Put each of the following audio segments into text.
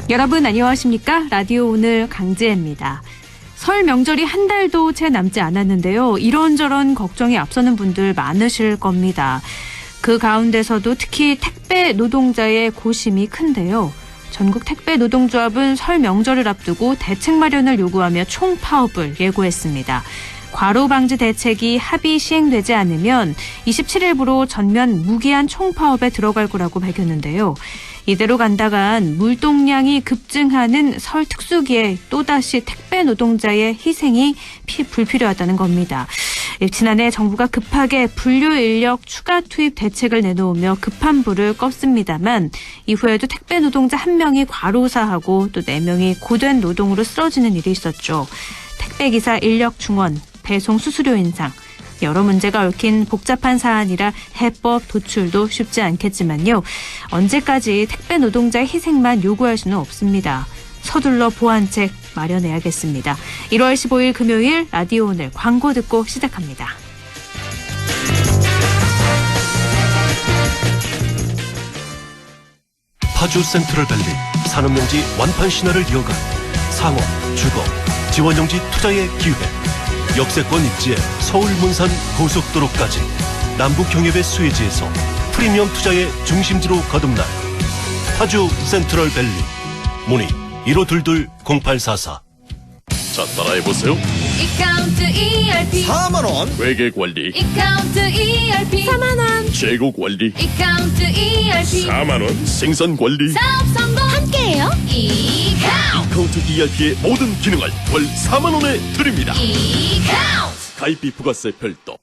여러분 안녕하십니까? 라디오 오늘 강지혜입니다. 설 명절이 한 달도 채 남지 않았는데요. 이런저런 걱정이 앞서는 분들 많으실 겁니다. 그 가운데서도 특히 택배 노동자의 고심이 큰데요. 전국 택배 노동조합은 설 명절을 앞두고 대책 마련을 요구하며 총파업을 예고했습니다. 과로 방지 대책이 합의 시행되지 않으면 27일부로 전면 무기한 총파업에 들어갈 거라고 밝혔는데요. 이대로 간다간 물동량이 급증하는 설 특수기에 또다시 택배 노동자의 희생이 불필요하다는 겁니다. 지난해 정부가 급하게 분류 인력 추가 투입 대책을 내놓으며 급한 불을 껐습니다만 이후에도 택배 노동자 1명이 과로사하고 또 4명이 고된 노동으로 쓰러지는 일이 있었죠. 택배기사 인력 중원, 배송 수수료 인상, 여러 문제가 얽힌 복잡한 사안이라 해법 도출도 쉽지 않겠지만요. 언제까지 택배 노동자의 희생만 요구할 수는 없습니다. 서둘러 보완책 마련해야겠습니다. 1월 15일 금요일 라디오 오늘 광고 듣고 시작합니다. 파주 센트럴밸리 산업용지 완판 신화를 이어간 상업, 주거, 지원용지 투자의 기회, 역세권 입지에 서울 문산 고속도로까지 남북경협의 수혜지에서 프리미엄 투자의 중심지로 거듭날 파주 센트럴밸리 문의 1522-0844. 자, 따라해보세요. 이카운트 ERP 4만원 회계관리, 이카운트 ERP 4만원 재고관리, 이카운트 ERP 4만원 생산관리. 사업 성공 함께해요. 이카운트 ERP의 모든 기능을 월 4만원에 드립니다. 이카운트 가입비 부가세 별도.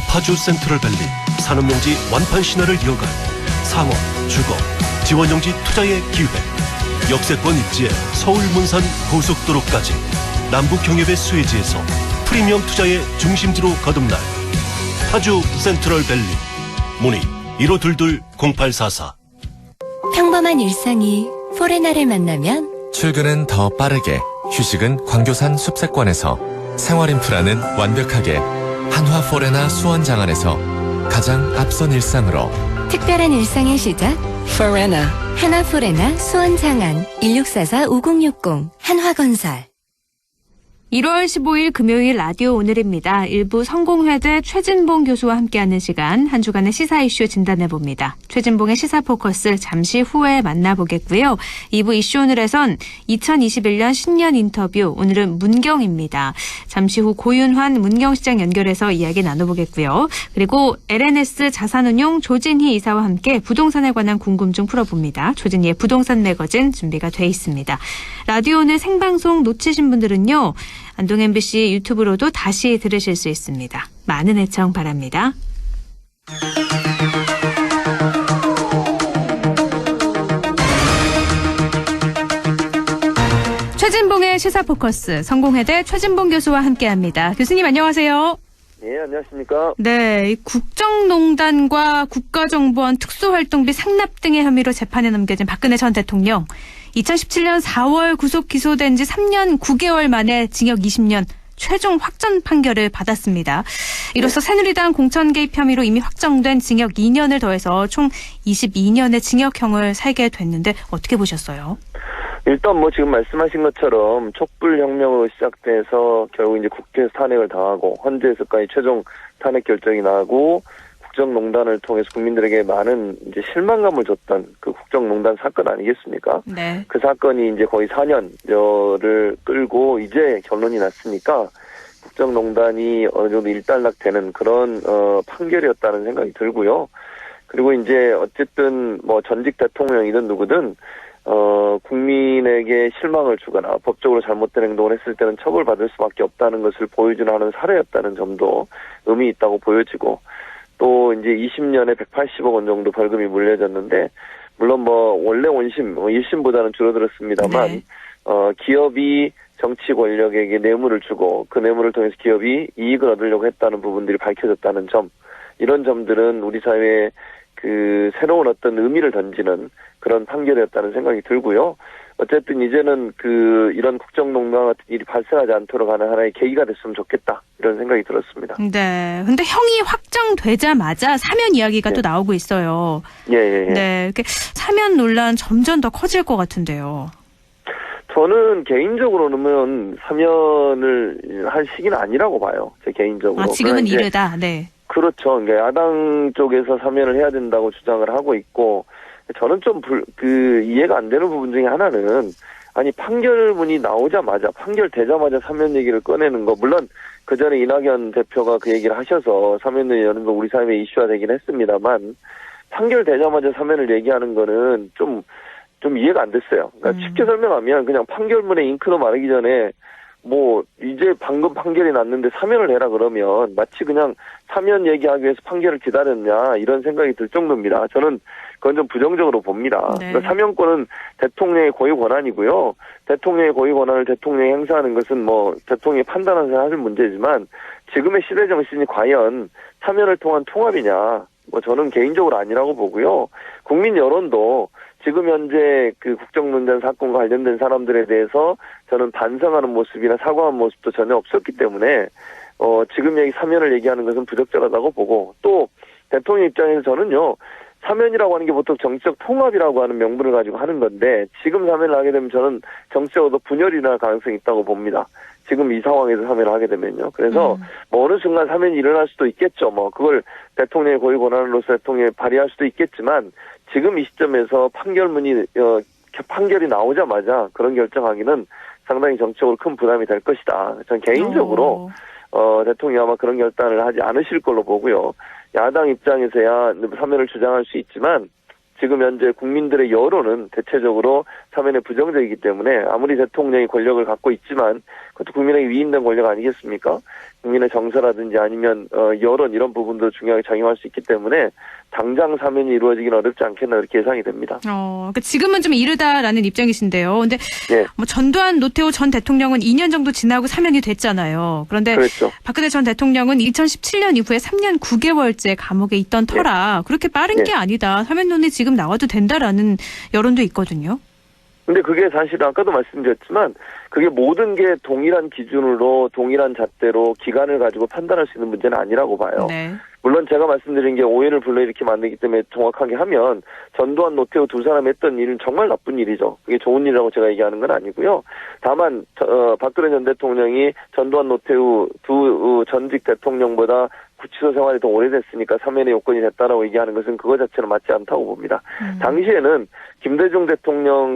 파주 센트럴밸리 산업용지 완판 신화를 이어간 상업, 주거, 지원용지 투자의 기회, 역세권 입지에 서울 문산 고속도로까지 남북경협의 수혜지에서 프리미엄 투자의 중심지로 거듭날 파주 센트럴밸리 문의 1522-0844. 평범한 일상이 포레나를 만나면 출근은 더 빠르게, 휴식은 광교산 숲세권에서, 생활 인프라는 완벽하게 한화 포레나 수원장안에서 가장 앞선 일상으로 특별한 일상의 시작 포레나 한화 포레나 수원장안 1644-5060 한화건설. 1월 15일 금요일 라디오 오늘입니다. 일부 성공회대 최진봉 교수와 함께하는 시간, 한 주간의 시사 이슈 진단해봅니다. 최진봉의 시사 포커스 잠시 후에 만나보겠고요. 2부 이슈 오늘에선 2021년 신년 인터뷰, 오늘은 문경입니다. 잠시 후 고윤환 문경시장 연결해서 이야기 나눠보겠고요. 그리고 LNS 자산운용 조진희 이사와 함께 부동산에 관한 궁금증 풀어봅니다. 조진희의 부동산 매거진 준비가 돼 있습니다. 라디오 오늘 생방송 놓치신 분들은요, 안동 MBC 유튜브로도 다시 들으실 수 있습니다. 많은 애청 바랍니다. 최진봉의 시사포커스, 성공회대 최진봉 교수와 함께합니다. 교수님 안녕하세요. 네, 안녕하십니까. 네, 국정농단과 국가정보원 특수활동비 상납 등의 혐의로 재판에 넘겨진 박근혜 전 대통령. 2017년 4월 구속 기소된 지 3년 9개월 만에 징역 20년 최종 확정 판결을 받았습니다. 이로써 새누리당 공천 개입 혐의로 이미 확정된 징역 2년을 더해서 총 22년의 징역형을 살게 됐는데 어떻게 보셨어요? 일단 지금 말씀하신 것처럼 촛불혁명으로 시작돼서 결국 이제 국회에서 탄핵을 당하고 헌재에서까지 최종 탄핵 결정이 나고 국정농단을 통해서 국민들에게 많은 이제 실망감을 줬던 그 국정농단 사건 아니겠습니까? 네. 그 사건이 이제 거의 4년여를 끌고 이제 결론이 났으니까 국정농단이 어느 정도 일단락되는 그런 판결이었다는 생각이 들고요. 그리고 이제 어쨌든 전직 대통령이든 누구든 국민에게 실망을 주거나 법적으로 잘못된 행동을 했을 때는 처벌받을 수밖에 없다는 것을 보여주는 하는 사례였다는 점도 의미 있다고 보여지고, 또 이제 20년에 180억 원 정도 벌금이 물려졌는데, 물론 원래 원심, 1심보다는 줄어들었습니다만, 네. 기업이 정치 권력에게 뇌물을 주고 그 뇌물을 통해서 기업이 이익을 얻으려고 했다는 부분들이 밝혀졌다는 점, 이런 점들은 우리 사회에 그 새로운 어떤 의미를 던지는 그런 판결이었다는 생각이 들고요. 어쨌든 이제는 이런 국정농단 같은 일이 발생하지 않도록 하는 하나의 계기가 됐으면 좋겠다 이런 생각이 들었습니다. 네. 근데 형이 확정되자마자 사면 이야기가 또 네. 나오고 있어요. 예. 네. 이렇게 사면 논란 점점 더 커질 것 같은데요. 저는 개인적으로는 사면을 할 시기는 아니라고 봐요. 제 개인적으로. 아, 지금은 그러나 이제 이르다. 네. 그렇죠. 그러니까 야당 쪽에서 사면을 해야 된다고 주장을 하고 있고, 저는 좀 이해가 안 되는 부분 중에 하나는, 아니, 판결문이 나오자마자, 판결되자마자 사면 얘기를 꺼내는 거, 물론 그 전에 이낙연 대표가 그 얘기를 하셔서 사면을 여는 거 우리 사회에 이슈화 되긴 했습니다만, 판결되자마자 사면을 얘기하는 거는 좀 이해가 안 됐어요. 그러니까 쉽게 설명하면 그냥 판결문에 잉크도 마르기 전에 이제 방금 판결이 났는데 사면을 해라 그러면 마치 그냥 사면 얘기하기 위해서 판결을 기다렸냐 이런 생각이 들 정도입니다. 저는 그건 좀 부정적으로 봅니다. 네. 그러니까 사면권은 대통령의 고유 권한이고요. 대통령의 고유 권한을 대통령이 행사하는 것은 대통령이 판단해서 하실 문제지만 지금의 시대 정신이 과연 사면을 통한 통합이냐 저는 개인적으로 아니라고 보고요. 국민 여론도 지금 현재 국정농단 사건과 관련된 사람들에 대해서 저는 반성하는 모습이나 사과하는 모습도 전혀 없었기 때문에 지금 사면을 얘기하는 것은 부적절하다고 보고 또 대통령 입장에서 저는요 사면이라고 하는 게 보통 정치적 통합이라고 하는 명분을 가지고 하는 건데 지금 사면을 하게 되면 저는 정치적으로 분열이 날 가능성이 있다고 봅니다. 지금 이 상황에서 사면을 하게 되면요. 그래서 어느 순간 사면이 일어날 수도 있겠죠. 그걸 대통령의 고유 권한으로서 대통령이 발의할 수도 있겠지만 지금 이 시점에서 판결이 나오자마자 그런 결정하기는 상당히 정치적으로 큰 부담이 될 것이다. 전 개인적으로 대통령이 아마 그런 결단을 하지 않으실 걸로 보고요. 야당 입장에서야 사면을 주장할 수 있지만 지금 현재 국민들의 여론은 대체적으로 사면에 부정적이기 때문에 아무리 대통령이 권력을 갖고 있지만 그것도 국민에게 위임된 권력 아니겠습니까? 국민의 정서라든지 아니면 여론 이런 부분도 중요하게 작용할 수 있기 때문에 당장 사면이 이루어지기는 어렵지 않겠나 이렇게 예상이 됩니다. 그러니까 지금은 좀 이르다라는 입장이신데요. 근데 예. 전두환 노태우 전 대통령은 2년 정도 지나고 사면이 됐잖아요. 그런데 그렇죠. 박근혜 전 대통령은 2017년 이후에 3년 9개월째 감옥에 있던 터라 그렇게 빠른 게 아니다. 사면론이 지금 나와도 된다라는 여론도 있거든요. 근데 그게 사실 아까도 말씀드렸지만 그게 모든 게 동일한 기준으로 동일한 잣대로 기간을 가지고 판단할 수 있는 문제는 아니라고 봐요. 네. 물론 제가 말씀드린 게 오해를 불러일으키게 만들기 때문에 정확하게 하면 전두환 노태우 두 사람이 했던 일은 정말 나쁜 일이죠. 그게 좋은 일이라고 제가 얘기하는 건 아니고요. 다만 박근혜 전 대통령이 전두환 노태우 두 전직 대통령보다 구치소 생활이 더 오래됐으니까 사면의 요건이 됐다라고 얘기하는 것은 그거 자체는 맞지 않다고 봅니다. 당시에는 김대중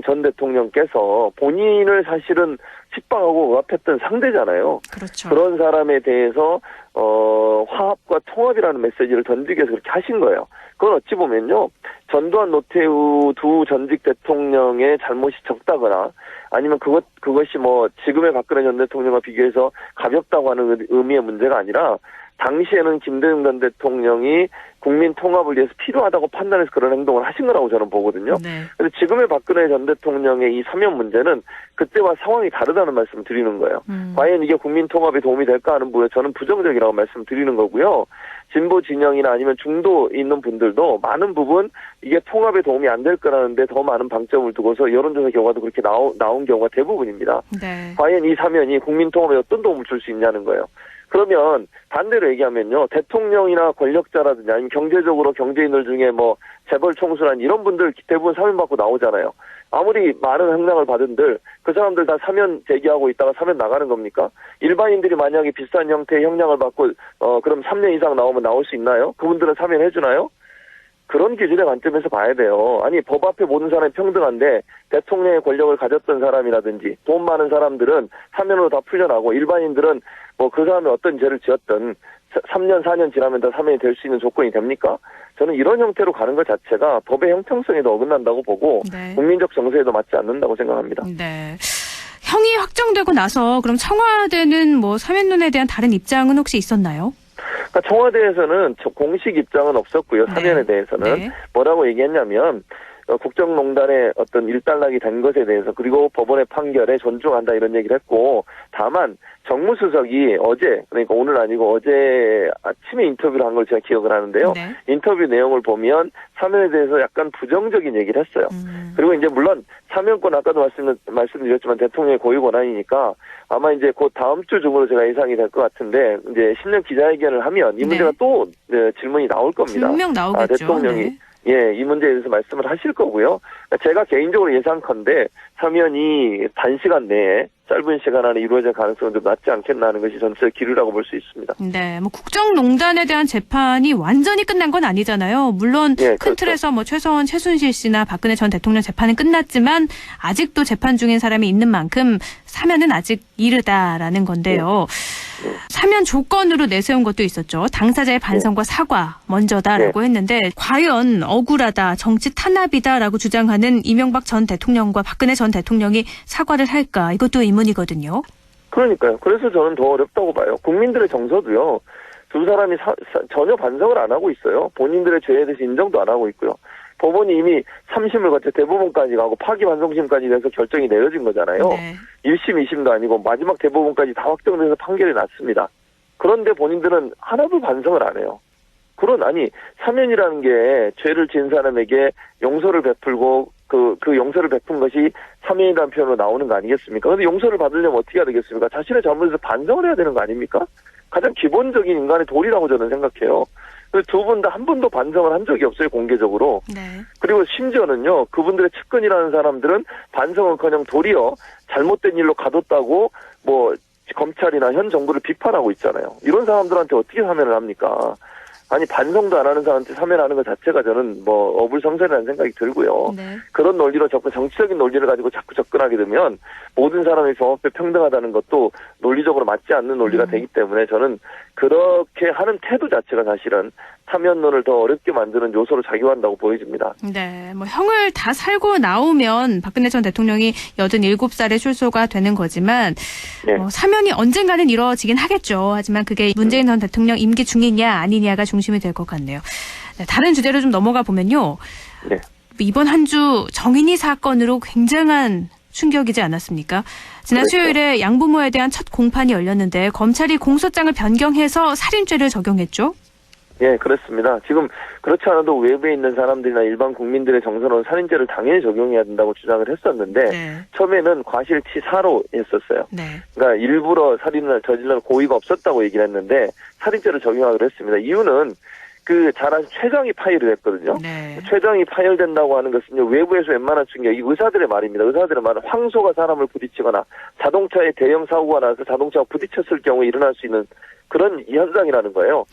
전 대통령께서 본인을 사실은 식방하고 억압했던 상대잖아요. 그렇죠. 그런 사람에 대해서 화합과 통합이라는 메시지를 던지기 위해서 그렇게 하신 거예요. 그건 어찌 보면요. 전두환 노태우 두 전직 대통령의 잘못이 적다거나 아니면 그것이 지금의 박근혜 전 대통령과 비교해서 가볍다고 하는 의미의 문제가 아니라 당시에는 김대중 전 대통령이 국민 통합을 위해서 필요하다고 판단해서 그런 행동을 하신 거라고 저는 보거든요. 네. 그런데 지금의 박근혜 전 대통령의 이 사면 문제는 그때와 상황이 다르다는 말씀을 드리는 거예요. 과연 이게 국민 통합에 도움이 될까 하는 부분에 저는 부정적이라고 말씀드리는 거고요. 진보 진영이나 아니면 중도 있는 분들도 많은 부분 이게 통합에 도움이 안 될 거라는데 더 많은 방점을 두고서 여론조사 결과도 그렇게 나온 경우가 대부분입니다. 네. 과연 이 사면이 국민 통합에 어떤 도움을 줄 수 있냐는 거예요. 그러면 반대로 얘기하면요. 대통령이나 권력자라든지 아니면 경제적으로 경제인들 중에 재벌 총수란 이런 분들 대부분 사면 받고 나오잖아요. 아무리 많은 형량을 받은들 그 사람들 다 사면 제기하고 있다가 사면 나가는 겁니까? 일반인들이 만약에 비슷한 형태의 형량을 받고 그럼 3년 이상 나오면 나올 수 있나요? 그분들은 사면해 주나요? 그런 기준의 관점에서 봐야 돼요. 아니 법 앞에 모든 사람이 평등한데 대통령의 권력을 가졌던 사람이라든지 돈 많은 사람들은 사면으로 다 풀려나고 일반인들은 그 사람이 어떤 죄를 지었든 3년 4년 지나면 다 사면이 될 수 있는 조건이 됩니까? 저는 이런 형태로 가는 것 자체가 법의 형평성에도 어긋난다고 보고 네. 국민적 정서에도 맞지 않는다고 생각합니다. 네. 형이 확정되고 나서 그럼 청와대는 사면론에 대한 다른 입장은 혹시 있었나요? 그러니까 청와대에서는 공식 입장은 없었고요. 사면에 네. 대해서는 네. 뭐라고 얘기했냐면 국정농단의 어떤 일단락이 된 것에 대해서 그리고 법원의 판결에 존중한다 이런 얘기를 했고 다만 정무수석이 어제 그러니까 오늘 아니고 어제 아침에 인터뷰를 한 걸 제가 기억을 하는데요. 네. 인터뷰 내용을 보면 사면에 대해서 약간 부정적인 얘기를 했어요. 그리고 이제 물론 사면권 아까도 말씀드렸지만 대통령의 고유 권한이니까 아마 이제 곧 다음 주 중으로 제가 예상이 될 것 같은데 이제 신년 기자회견을 하면 이 문제가 네. 또 질문이 나올 겁니다. 분명 나오겠죠. 대통령이 네. 예, 이 문제에 대해서 말씀을 하실 거고요. 제가 개인적으로 예상컨대 사면이 단시간 내에 짧은 시간 안에 이루어질 가능성은 좀 낮지 않겠나 하는 것이 전체 기류라고 볼 수 있습니다. 네, 뭐 국정농단에 대한 재판이 완전히 끝난 건 아니잖아요. 물론 예, 큰 그렇죠. 틀에서 뭐 최순실 씨나 박근혜 전 대통령 재판은 끝났지만 아직도 재판 중인 사람이 있는 만큼 사면은 아직 이르다라는 건데요. 사면 조건으로 내세운 것도 있었죠. 당사자의 반성과 사과 먼저다라고 했는데 과연 억울하다, 정치 탄압이다라고 주장하는 이명박 전 대통령과 박근혜 전 대통령이 사과를 할까? 이것도 의문이거든요. 그러니까요. 그래서 저는 더 어렵다고 봐요. 국민들의 정서도요. 두 사람이 전혀 반성을 안 하고 있어요. 본인들의 죄에 대해서 인정도 안 하고 있고요. 법원이 이미 3심을 거쳐 대법원까지 가고 파기환송심까지 돼서 결정이 내려진 거잖아요. 네. 1심, 2심도 아니고 마지막 대법원까지 다 확정돼서 판결이 났습니다. 그런데 본인들은 하나도 반성을 안 해요. 아니 사면이라는 게 죄를 지은 사람에게 용서를 베풀고 그 용서를 베푼 것이 사면이라는 표현으로 나오는 거 아니겠습니까? 그런데 용서를 받으려면 어떻게 해야 되겠습니까? 자신의 잘못에서 반성을 해야 되는 거 아닙니까? 가장 기본적인 인간의 도리라고 저는 생각해요. 두 분 다 한 번도 반성을 한 적이 없어요, 공개적으로. 네. 그리고 심지어는요, 그분들의 측근이라는 사람들은 반성은커녕 도리어 잘못된 일로 가뒀다고 뭐 검찰이나 현 정부를 비판하고 있잖아요. 이런 사람들한테 어떻게 사면을 합니까? 아니 반성도 안 하는 사람한테 사면하는 것 자체가 저는 뭐 어불성설이라는 생각이 들고요. 네. 그런 논리로 자꾸 정치적인 논리를 가지고 자꾸 접근하게 되면 모든 사람이 법에 평등하다는 것도 논리적으로 맞지 않는 논리가 되기 때문에 저는 그렇게 하는 태도 자체가 사실은 사면론을 더 어렵게 만드는 요소로 작용한다고 보여집니다. 네, 뭐 형을 다 살고 나오면 박근혜 전 대통령이 87살에 출소가 되는 거지만 네. 사면이 언젠가는 이루어지긴 하겠죠. 하지만 그게 문재인 전 대통령 임기 중이냐 아니냐가 중심이 될 것 같네요. 네, 다른 주제로 좀 넘어가 보면요. 네. 이번 한 주 정인이 사건으로 굉장한 충격이지 않았습니까? 지난 그렇죠. 수요일에 양부모에 대한 첫 공판이 열렸는데 검찰이 공소장을 변경해서 살인죄를 적용했죠? 예, 그렇습니다. 지금 그렇지 않아도 외부에 있는 사람들이나 일반 국민들의 정서로는 살인죄를 당연히 적용해야 된다고 주장을 했었는데 네. 처음에는 과실치사로 했었어요. 네. 그러니까 일부러 살인을 저지른 고의가 없었다고 얘기를 했는데 살인죄를 적용하기로 했습니다. 이유는 잘 아신 췌장이 파열을 했거든요. 네. 췌장이 파열된다고 하는 것은요, 외부에서 웬만한 충격이 의사들의 말입니다. 의사들의 말은 황소가 사람을 부딪히거나 자동차에 대형 사고가 나서 자동차가 부딪혔을 경우에 일어날 수 있는 그런 현상이라는 거예요.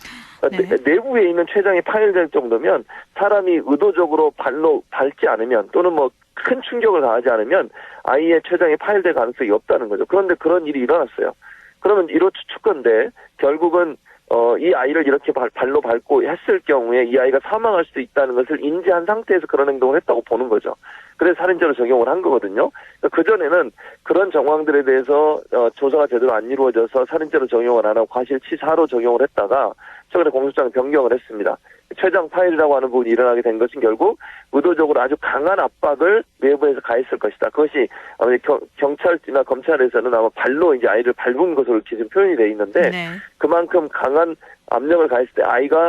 네. 내부에 있는 췌장이 파열될 정도면 사람이 의도적으로 발로 밟지 않으면 또는 뭐 큰 충격을 가하지 않으면 아이의 췌장이 파열될 가능성이 없다는 거죠. 그런데 그런 일이 일어났어요. 그러면 이로 추측건데 결국은 이 아이를 이렇게 발로 밟고 했을 경우에 이 아이가 사망할 수도 있다는 것을 인지한 상태에서 그런 행동을 했다고 보는 거죠. 그래서 살인죄로 적용을 한 거거든요. 그전에는 그런 정황들에 대해서 조사가 제대로 안 이루어져서 살인죄로 적용을 안 하고 과실치사로 적용을 했다가 최근에 공소장 변경을 했습니다. 췌장 파열이라고 하는 부분이 일어나게 된 것은 결국 의도적으로 아주 강한 압박을 외부에서 가했을 것이다. 그것이 아마 경찰이나 검찰에서는 아마 발로 이제 아이를 밟은 것으로 지금 표현이 돼 있는데 네. 그만큼 강한 압력을 가했을 때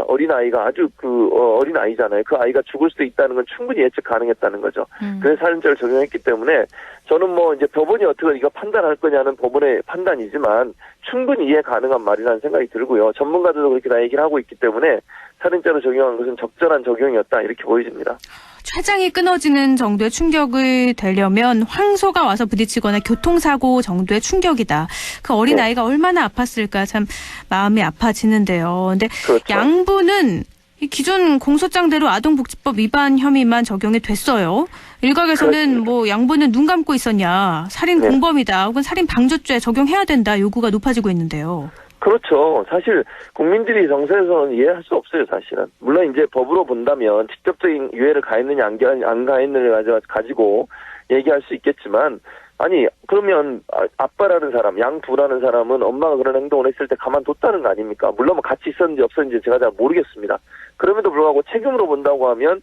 어린 아이가 아주 어린 아이잖아요. 그 아이가 죽을 수도 있다는 건 충분히 예측 가능했다는 거죠. 그래서 살인죄를 적용했기 때문에 저는 뭐 이제 법원이 어떻게 이거 판단할 거냐는 법원의 판단이지만 충분히 이해 가능한 말이라는 생각이 들고요. 전문가들도 그렇게 다 얘기를 하고 있기 때문에 살인죄로 적용한 것은 적절한 적용이었다 이렇게 보여집니다. 췌장이 끊어지는 정도의 충격이 되려면 황소가 와서 부딪히거나 교통사고 정도의 충격이다. 그 어린아이가 얼마나 아팠을까 참 마음이 아파지는데요. 근데 그렇죠. 양부는 이 기존 공소장대로 아동복지법 위반 혐의만 적용이 됐어요. 일각에서는 그렇습니다. 뭐 양부는 눈 감고 있었냐, 살인 네. 공범이다, 혹은 살인 방조죄 적용해야 된다 요구가 높아지고 있는데요. 그렇죠. 사실 국민들이 정서에서는 이해할 수 없어요, 사실은. 물론 이제 법으로 본다면 직접적인 유해를 가했느냐 안 가했느냐를 가지고 얘기할 수 있겠지만 아니 그러면 아빠라는 사람, 양부라는 사람은 엄마가 그런 행동을 했을 때 가만뒀다는 거 아닙니까? 물론 뭐 같이 있었는지 없었는지 제가 잘 모르겠습니다. 그럼에도 불구하고 책임으로 본다고 하면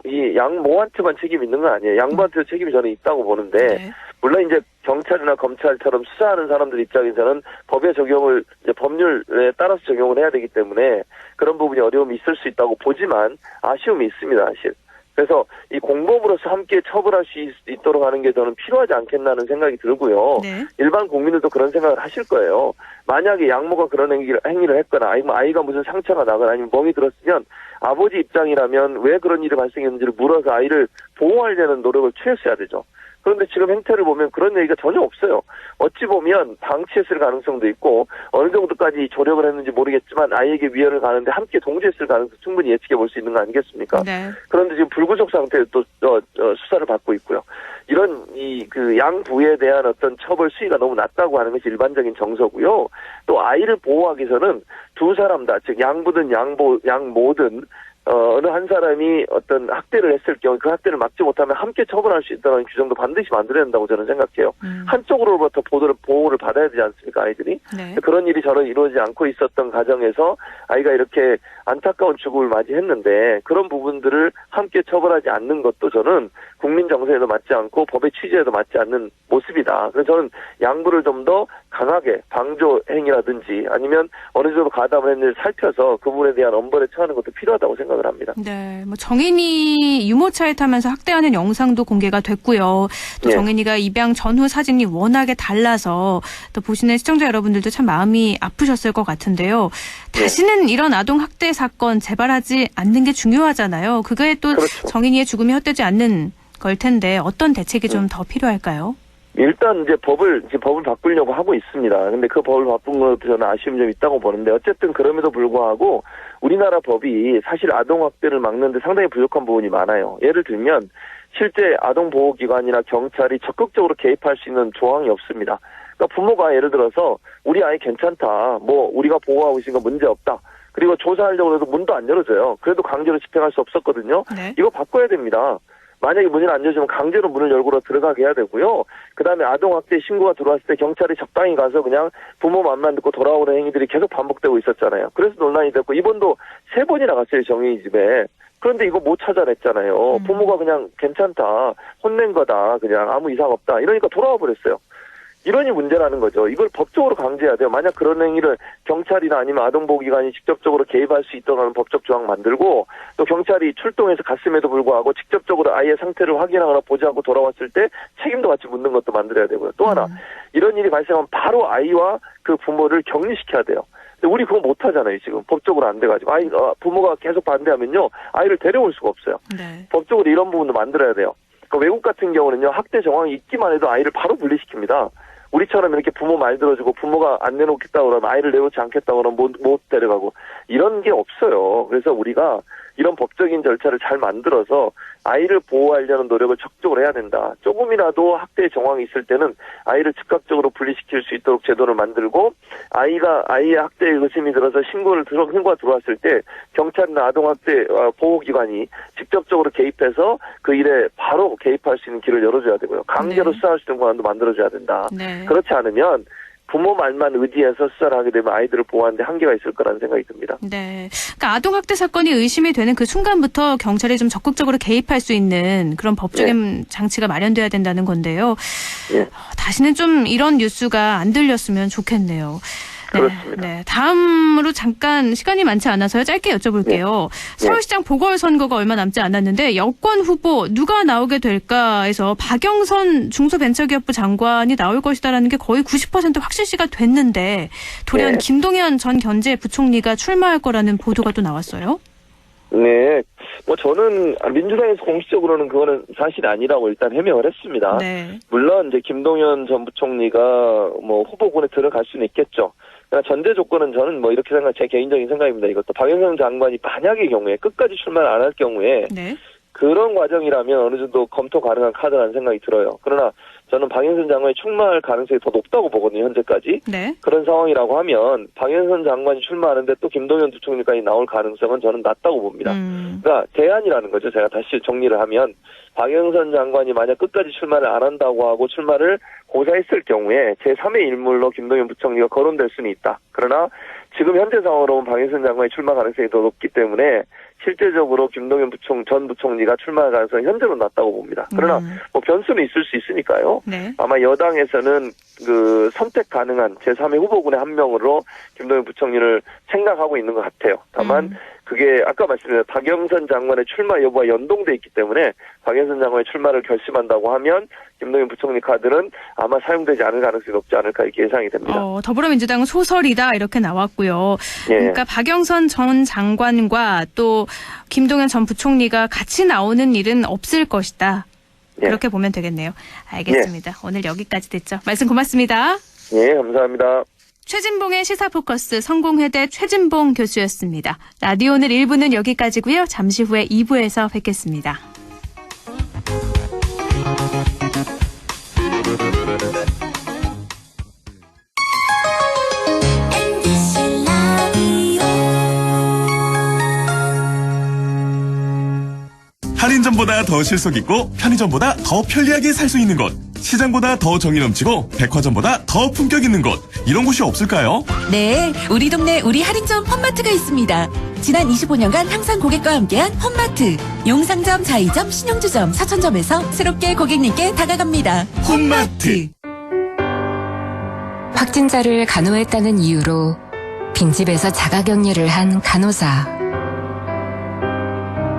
이 양모한테만 책임이 있는 건 아니에요. 양부한테도 책임이 저는 있다고 보는데 네. 물론 이제 경찰이나 검찰처럼 수사하는 사람들 입장에서는 법의 적용을 이제 법률에 따라서 적용을 해야 되기 때문에 그런 부분이 어려움이 있을 수 있다고 보지만 아쉬움이 있습니다, 사실. 그래서 이 공범으로서 함께 처벌할 수 있도록 하는 게 저는 필요하지 않겠나는 생각이 들고요. 네. 일반 국민들도 그런 생각을 하실 거예요. 만약에 양모가 그런 행위를 했거나 아이가 무슨 상처가 나거나 아니면 멍이 들었으면 아버지 입장이라면 왜 그런 일이 발생했는지를 물어서 아이를 보호하려는 노력을 취했어야 되죠. 그런데 지금 행태를 보면 그런 얘기가 전혀 없어요. 어찌 보면 방치했을 가능성도 있고 어느 정도까지 조력을 했는지 모르겠지만 아이에게 위해를 가는데 함께 동조했을 가능성 충분히 예측해 볼 수 있는 거 아니겠습니까? 네. 그런데 지금 불구속 상태에 또 수사를 받고 있고요. 이런 그 양부에 대한 어떤 처벌 수위가 너무 낮다고 하는 것이 일반적인 정서고요. 또 아이를 보호하기 위해서는 두 사람 다, 즉 양부든 양모든 어느 한 사람이 어떤 학대를 했을 경우 그 학대를 막지 못하면 함께 처벌할 수 있다는 규정도 반드시 만들어야 된다고 저는 생각해요. 한쪽으로부터 보호를 받아야 되지 않습니까, 아이들이? 네. 그런 일이 저는 이루어지지 않고 있었던 가정에서 아이가 이렇게 안타까운 죽음을 맞이했는데 그런 부분들을 함께 처벌하지 않는 것도 저는 국민 정서에도 맞지 않고 법의 취지에도 맞지 않는 모습이다. 그래서 저는 양부를 좀 더 강하게 방조 행위라든지 아니면 어느 정도 가담을 했는지 살펴서 그 부분에 대한 엄벌에 처하는 것도 필요하다고 생각을 합니다. 네, 뭐 정인이 유모차에 타면서 학대하는 영상도 공개가 됐고요. 또 네. 정인이가 입양 전후 사진이 워낙에 달라서 또 보시는 시청자 여러분들도 참 마음이 아프셨을 것 같은데요. 다시는 이런 아동 학대 사건 재발하지 않는 게 중요하잖아요. 그거에 또 그렇죠. 정인이의 죽음이 헛되지 않는 걸 텐데 어떤 대책이 좀 더 필요할까요? 일단 이제 법을 바꾸려고 하고 있습니다. 근데 그 법을 바꾼 것도 저는 아쉬움이 좀 있다고 보는데 어쨌든 그럼에도 불구하고 우리나라 법이 사실 아동학대를 막는데 상당히 부족한 부분이 많아요. 예를 들면 실제 아동보호기관이나 경찰이 적극적으로 개입할 수 있는 조항이 없습니다. 그러니까 부모가 예를 들어서 우리 아이 괜찮다, 뭐 우리가 보호하고 있으니까 문제 없다. 그리고 조사하려고 해도 문도 안 열어줘요. 그래도 강제로 집행할 수 없었거든요. 네. 이거 바꿔야 됩니다. 만약에 문을 안 열어주면 강제로 문을 열고 들어가게 해야 되고요. 그다음에 아동학대 신고가 들어왔을 때 경찰이 적당히 가서 그냥 부모 맘만 듣고 돌아오는 행위들이 계속 반복되고 있었잖아요. 그래서 논란이 됐고 이번도 3번이나 갔어요, 정인이 집에. 그런데 이거 못 찾아냈잖아요. 부모가 그냥 괜찮다, 혼낸 거다, 그냥 아무 이상 없다 이러니까 돌아와 버렸어요. 이런이 문제라는 거죠. 이걸 법적으로 강제해야 돼요. 만약 그런 행위를 경찰이나 아니면 아동보호기관이 직접적으로 개입할 수 있도록 하는 법적 조항 만들고 또 경찰이 출동해서 갔음에도 불구하고 직접적으로 아이의 상태를 확인하거나 보지않고 돌아왔을 때 책임도 같이 묻는 것도 만들어야 되고요. 또 하나 이런 일이 발생하면 바로 아이와 그 부모를 격리시켜야 돼요. 근데 우리 그거 못 하잖아요, 지금. 법적으로 안 돼가지고. 부모가 계속 반대하면요, 아이를 데려올 수가 없어요. 네. 법적으로 이런 부분도 만들어야 돼요. 그러니까 외국 같은 경우는요, 학대 정황이 있기만 해도 아이를 바로 분리시킵니다. 우리처럼 이렇게 부모 말 들어주고 부모가 안 내놓겠다고 그러면 아이를 내놓지 않겠다고 그러면 못 데려가고 이런 게 없어요. 그래서 우리가 이런 법적인 절차를 잘 만들어서 아이를 보호하려는 노력을 적극적으로 해야 된다. 조금이라도 학대 정황이 있을 때는 아이를 즉각적으로 분리시킬 수 있도록 제도를 만들고 아이의 학대에 의심이 들어서 신고가 들어왔을 때 경찰이나 아동학대 보호기관이 직접적으로 개입해서 그 일에 바로 개입할 수 있는 길을 열어줘야 되고요. 강제로 네. 수사할 수 있는 권한도 만들어줘야 된다. 네. 그렇지 않으면 부모 말만 의지해서 수사를 하게 되면 아이들을 보호하는데 한계가 있을 거라는 생각이 듭니다. 네. 그러니까 아동학대 사건이 의심이 되는 그 순간부터 경찰이 좀 적극적으로 개입할 수 있는 그런 법적인 장치가 마련돼야 된다는 건데요. 예. 다시는 좀 이런 뉴스가 안 들렸으면 좋겠네요. 네, 그렇습니다. 네. 다음으로 잠깐 시간이 많지 않아서요. 짧게 여쭤볼게요. 서울시장 보궐선거가 얼마 남지 않았는데 여권 후보 누가 나오게 될까 해서 박영선 중소벤처기업부 장관이 나올 것이다라는 게 거의 90% 확실시가 됐는데 돌연 네. 김동연 전 경제부총리가 출마할 거라는 보도가 또 나왔어요. 네. 저는 민주당에서 공식적으로는 그거는 사실이 아니라고 일단 해명을 했습니다. 네. 물론 이제 김동연 전 부총리가 후보군에 들어갈 수는 있겠죠. 그러니까 전제 조건은 저는 이렇게 제 개인적인 생각입니다. 이것도 박영선 장관이 만약의 경우에 끝까지 출마를 안 할 경우에 네. 그런 과정이라면 어느 정도 검토 가능한 카드라는 생각이 들어요. 그러나 저는 박영선 장관이 출마할 가능성이 더 높다고 보거든요, 현재까지. 네. 그런 상황이라고 하면 박영선 장관이 출마하는데 또 김동연 부총리까지 나올 가능성은 저는 낮다고 봅니다. 그러니까 대안이라는 거죠. 제가 다시 정리를 하면 박영선 장관이 만약 끝까지 출마를 안 한다고 하고 출마를 고사했을 경우에 제3의 인물로 김동연 부총리가 거론될 수는 있다. 그러나 지금 현재 상황으로는 박영선 장관의 출마 가능성이 더 높기 때문에 실제적으로 김동연 전 부총리가 출마할 가능성은 현재로 낮다고 봅니다. 그러나 뭐 변수는 있을 수 있으니까요. 네. 아마 여당에서는 그 선택 가능한 제3의 후보군의 한 명으로 김동연 부총리를 생각하고 있는 것 같아요. 다만 그게 아까 말씀드린 박영선 장관의 출마 여부와 연동돼 있기 때문에 박영선 장관의 출마를 결심한다고 하면 김동연 부총리 카드는 아마 사용되지 않을 가능성이 높지 않을까 이렇게 예상이 됩니다. 더불어민주당은 소설이다 이렇게 나왔고요. 예. 그러니까 박영선 전 장관과 또 김동연 전 부총리가 같이 나오는 일은 없을 것이다. 예. 그렇게 보면 되겠네요. 알겠습니다. 오늘 여기까지 됐죠. 말씀 고맙습니다. 예, 감사합니다. 최진봉의 시사포커스 성공회대 최진봉 교수였습니다. 라디오 오늘 1부는 여기까지고요. 잠시 후에 2부에서 뵙겠습니다. 할인점보다 더 실속 있고 편의점보다 더 편리하게 살 수 있는 곳, 시장보다 더 정이 넘치고 백화점보다 더 품격 있는 곳, 이런 곳이 없을까요? 네, 우리 동네 우리 할인점 홈마트가 있습니다. 지난 25년간 항상 고객과 함께한 홈마트. 용상점, 자이점, 신용주점, 사천점에서 새롭게 고객님께 다가갑니다. 홈마트. 확진자를 간호했다는 이유로 빈집에서 자가격리를 한 간호사.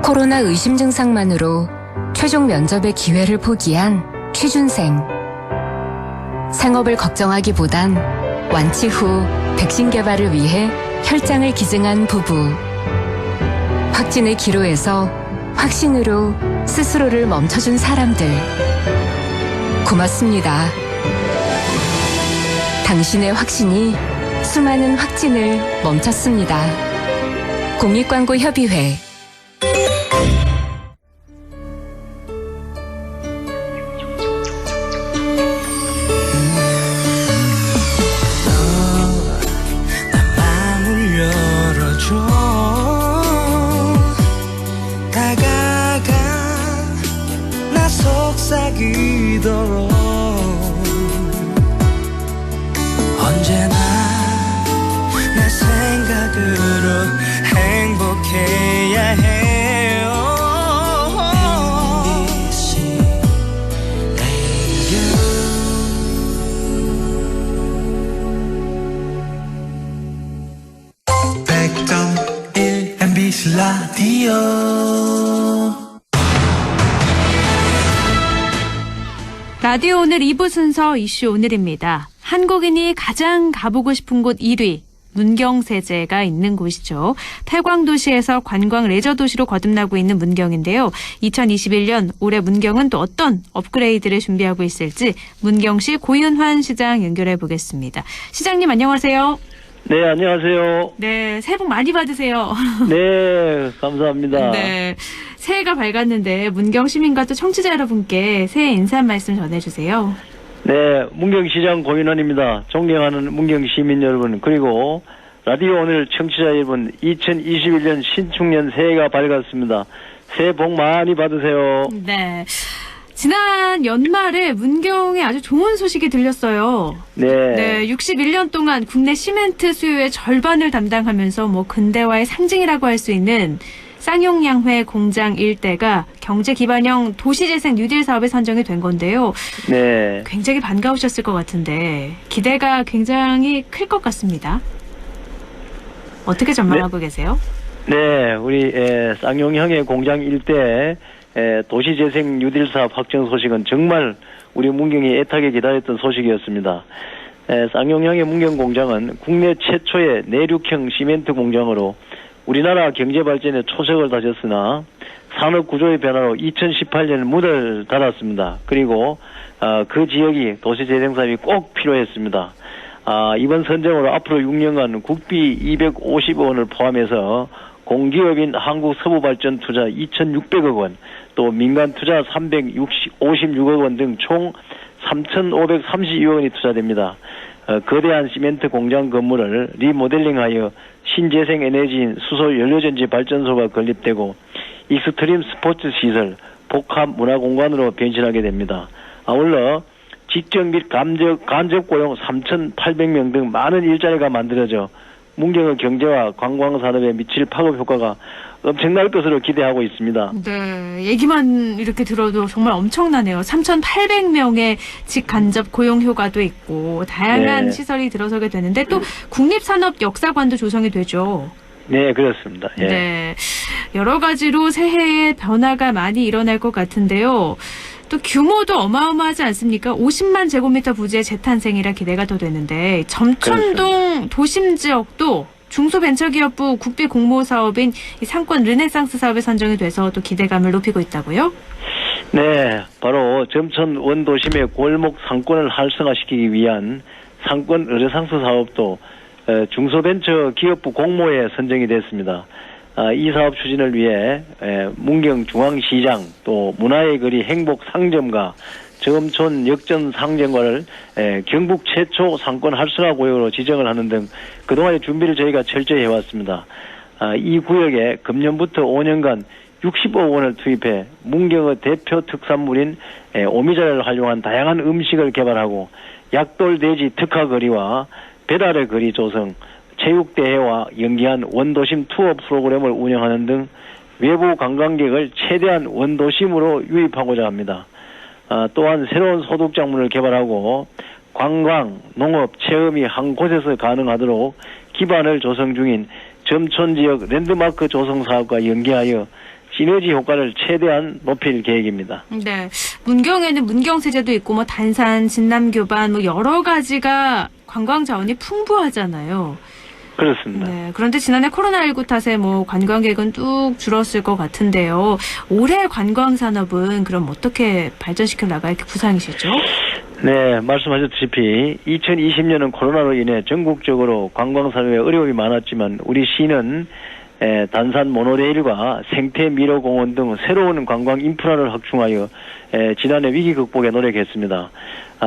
코로나 의심 증상만으로 최종 면접의 기회를 포기한 취준생. 생업을 걱정하기보단 완치 후 백신 개발을 위해 혈장을 기증한 부부. 확진의 기로에서 확신으로 스스로를 멈춰준 사람들. 고맙습니다. 당신의 확신이 수많은 확진을 멈췄습니다. 공익광고협의회. 언제나 내 생각으로 행복해야 해요. MBC Radio. MBC 라디오. 라디오 오늘 2부 순서 이슈 오늘입니다. 한국인이 가장 가보고 싶은 곳 1위. 문경세제가 있는 곳이죠. 태광도시에서 관광 레저 도시로 거듭나고 있는 문경인데요. 2021년 올해 문경은 또 어떤 업그레이드를 준비하고 있을지 문경시 고윤환 시장 연결해 보겠습니다. 시장님 안녕하세요. 네, 안녕하세요. 네, 새해 복 많이 받으세요. 네, 감사합니다. 네, 새해가 밝았는데 문경 시민과 또 청취자 여러분께 새해 인사 말씀 전해주세요. 네, 문경시장 고윤환입니다. 존경하는 문경 시민 여러분, 그리고 라디오 오늘 청취자 여러분, 2021년 신축년 새해가 밝았습니다. 새해 복 많이 받으세요. 네. 지난 연말에 문경에 아주 좋은 소식이 들렸어요. 네. 61년 동안 국내 시멘트 수요의 절반을 담당하면서 근대화의 상징이라고 할 수 있는 쌍용양회 공장 일대가 경제기반형 도시재생 뉴딜 사업에 선정이 된 건데요. 네. 굉장히 반가우셨을 것 같은데 기대가 굉장히 클 것 같습니다. 어떻게 전망하고 계세요? 네, 우리 쌍용양회 공장 일대 도시재생 뉴딜 사업 확정 소식은 정말 우리 문경이 애타게 기다렸던 소식이었습니다. 쌍용양회 문경 공장은 국내 최초의 내륙형 시멘트 공장으로 우리나라 경제 발전에 초석을 다졌으나 산업 구조의 변화로 2018년 문을 닫았습니다. 그리고 그 지역이 도시재생 사업이 꼭 필요했습니다. 이번 선정으로 앞으로 6년간 국비 250억 원을 포함해서 공기업인 한국서부발전투자 2,600억 원, 또 민간투자 356억 원 등 총 3,532억 원이 투자됩니다. 거대한 시멘트 공장 건물을 리모델링하여 신재생 에너지인 수소 연료전지 발전소가 건립되고 익스트림 스포츠 시설, 복합 문화공간으로 변신하게 됩니다. 아울러 직접 및 간접 고용 3,800명 등 많은 일자리가 만들어져 문경의 경제와 관광산업에 미칠 파급 효과가 엄청날 것으로 기대하고 있습니다. 네, 얘기만 이렇게 들어도 정말 엄청나네요. 3,800명의 직간접 고용 효과도 있고 다양한 네. 시설이 들어서게 되는데 또 국립산업역사관도 조성이 되죠. 네, 그렇습니다. 예. 네, 여러 가지로 새해에 변화가 많이 일어날 것 같은데요. 또 규모도 어마어마하지 않습니까? 50만 제곱미터 부지의 재탄생이라 기대가 더 되는데 점촌동 그렇습니다. 도심 지역도 중소벤처기업부 국비 공모 사업인 이 상권 르네상스 사업에 선정이 돼서 또 기대감을 높이고 있다고요? 네, 바로 점촌 원도심의 골목 상권을 활성화시키기 위한 상권 르네상스 사업도 중소벤처기업부 공모에 선정이 됐습니다. 이 사업 추진을 위해 문경중앙시장 또 문화의 거리 행복상점과 점촌 역전 상점과를 경북 최초 상권 활성화 구역으로 지정을 하는 등 그동안의 준비를 저희가 철저히 해왔습니다. 이 구역에 금년부터 5년간 60억 원을 투입해 문경의 대표 특산물인 오미자를 활용한 다양한 음식을 개발하고 약돌돼지 특화거리와 배달의 거리 조성, 체육대회와 연계한 원도심 투어 프로그램을 운영하는 등 외부 관광객을 최대한 원도심으로 유입하고자 합니다. 또한 새로운 소득장문을 개발하고 관광, 농업, 체험이 한 곳에서 가능하도록 기반을 조성 중인 점촌 지역 랜드마크 조성 사업과 연계하여 시너지 효과를 최대한 높일 계획입니다. 네, 문경에는 문경세제도 있고 뭐 단산, 진남교반 뭐 여러 가지가 관광 자원이 풍부하잖아요. 그렇습니다. 네, 그런데 지난해 코로나19 탓에 뭐 관광객은 뚝 줄었을 것 같은데요. 올해 관광 산업은 그럼 어떻게 발전시켜 나갈 구상이시죠? 네, 말씀하셨다시피 2020년은 코로나로 인해 전국적으로 관광 산업에 어려움이 많았지만 우리 시는 단산 모노레일과 생태 미로공원 등 새로운 관광 인프라를 확충하여 지난해 위기 극복에 노력했습니다.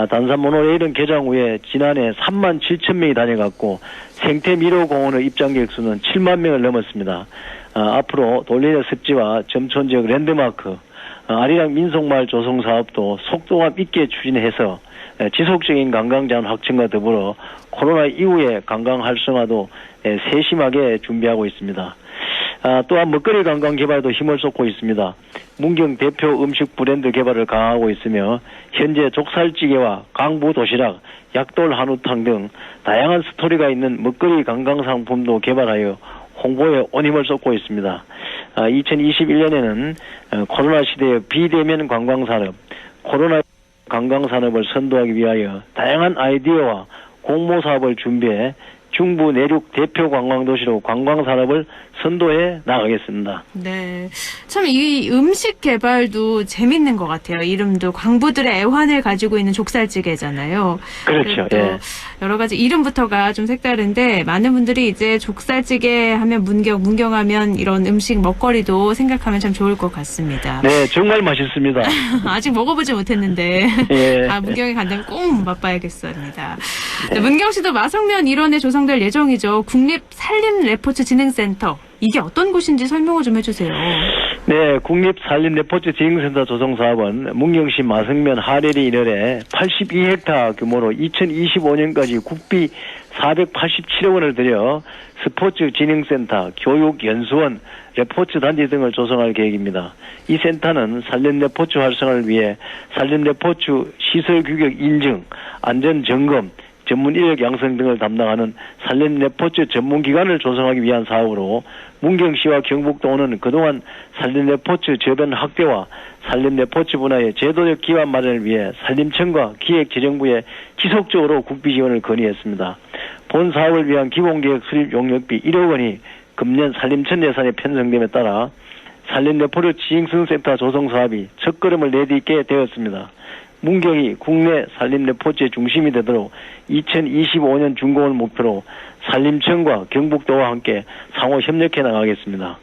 단산 모노레일은 개장 후에 지난해 3만 7천 명이 다녀갔고 생태 미로공원의 입장객 수는 7만 명을 넘었습니다. 앞으로 돌리네 습지와 점촌 지역 랜드마크, 아리랑 민속마을 조성 사업도 속도감 있게 추진해서 지속적인 관광자원 확충과 더불어 코로나 이후의 관광 활성화도 세심하게 준비하고 있습니다. 또한 먹거리 관광 개발도 힘을 쏟고 있습니다. 문경 대표 음식 브랜드 개발을 강화하고 있으며 현재 족살찌개와 강부 도시락, 약돌 한우탕 등 다양한 스토리가 있는 먹거리 관광 상품도 개발하여 홍보에 온 힘을 쏟고 있습니다. 2021년에는 코로나 시대의 비대면 관광산업, 코로나 관광산업을 선도하기 위하여 다양한 아이디어와 공모사업을 준비해 중부 내륙 대표 관광도시로 관광산업을 선도해 나가겠습니다. 네, 참 이 음식 개발도 재밌는 것 같아요. 이름도 광부들의 애환을 가지고 있는 족살찌개잖아요. 그렇죠. 예. 여러 가지 이름부터가 좀 색다른데 많은 분들이 이제 족살찌개 하면 문경하면 이런 음식 먹거리도 생각하면 참 좋을 것 같습니다. 네, 정말 맛있습니다. 아직 먹어보지 못했는데 예. 문경에 간다면 꼭 맛봐야겠습니다. 네, 문경시도 마성면 일원에 조성될 예정이죠. 국립산림레포츠진흥센터. 이게 어떤 곳인지 설명을 좀 해주세요. 네, 국립산림레포츠진흥센터 조성사업은 문경시 마성면 하래리 일월에 82헥타 규모로 2025년까지 국비 487억 원을 들여 스포츠 진흥센터, 교육연수원, 레포츠 단지 등을 조성할 계획입니다. 이 센터는 산림 레포츠 활성화를 위해 산림 레포츠 시설 규격 인증, 안전 점검, 전문 인력 양성 등을 담당하는 산림 레포츠 전문기관을 조성하기 위한 사업으로 문경시와 경북도는 그동안 산림 레포츠 저변 확대와 산림 레포츠 분야의 제도적 기반 마련을 위해 산림청과 기획재정부에 지속적으로 국비 지원을 건의했습니다. 본 사업을 위한 기본계획 수립 용역비 1억 원이 금년 산림청 예산에 편성됨에 따라 산림 레포츠 진흥센터 조성 사업이 첫걸음을 내딛게 되었습니다. 문경이 국내 산림 레포츠의 중심이 되도록 2025년 준공을 목표로 산림청과 경북도와 함께 상호 협력해 나가겠습니다.